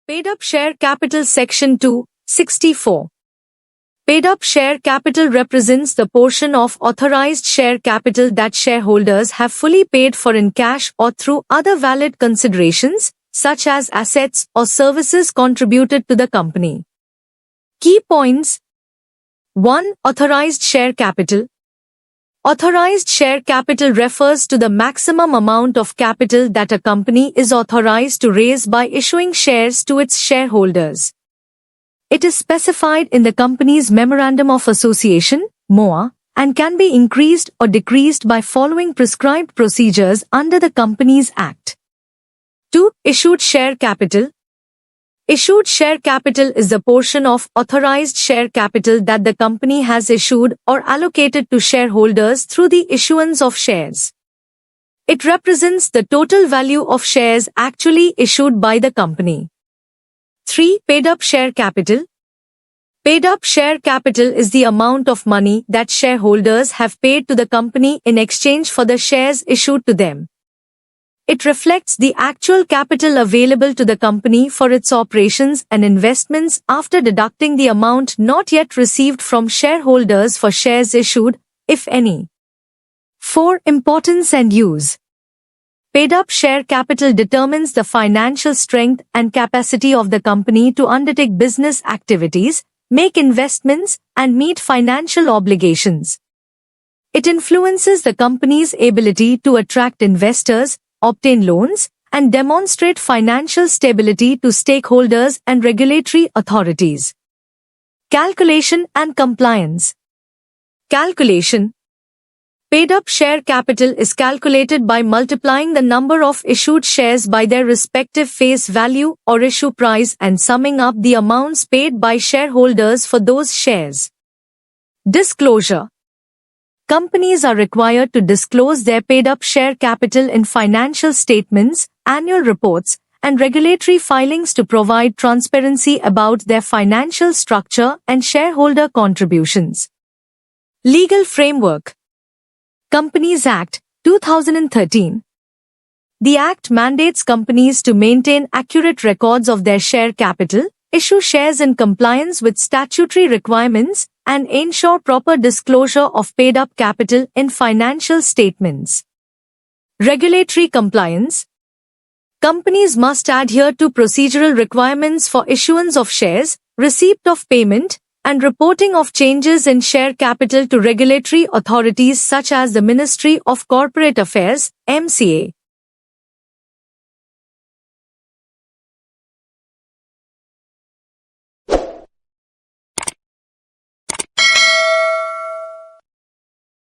Paid-up share capital Section 264. Paid-up share capital represents the portion of authorized share capital that shareholders have fully paid for in cash or through other valid considerations, such as assets or services contributed to the company. Key points. 1. Authorized share capital. Authorized share capital refers to the maximum amount of capital that a company is authorized to raise by issuing shares to its shareholders. It is specified in the company's Memorandum of Association, MOA, and can be increased or decreased by following prescribed procedures under the Companies Act. 2. Issued share capital. Issued share capital is the portion of authorized share capital that the company has issued or allocated to shareholders through the issuance of shares. It represents the total value of shares actually issued by the company. 3. Paid-up share capital. Paid-up share capital is the amount of money that shareholders have paid to the company in exchange for the shares issued to them. It reflects the actual capital available to the company for its operations and investments after deducting the amount not yet received from shareholders for shares issued, if any. 4. Importance and use. Paid-up share capital determines the financial strength and capacity of the company to undertake business activities, make investments, and meet financial obligations. It influences the company's ability to attract investors, obtain loans, and demonstrate financial stability to stakeholders and regulatory authorities. Calculation and compliance. Calculation. Paid-up share capital is calculated by multiplying the number of issued shares by their respective face value or issue price and summing up the amounts paid by shareholders for those shares. Disclosure. Companies are required to disclose their paid-up share capital in financial statements, annual reports, and regulatory filings to provide transparency about their financial structure and shareholder contributions. Legal framework. Companies Act, 2013. The Act mandates companies to maintain accurate records of their share capital, issue shares in compliance with statutory requirements, and ensure proper disclosure of paid-up capital in financial statements. Regulatory compliance. Companies must adhere to procedural requirements for issuance of shares, receipt of payment, and reporting of changes in share capital to regulatory authorities such as the Ministry of Corporate Affairs, MCA.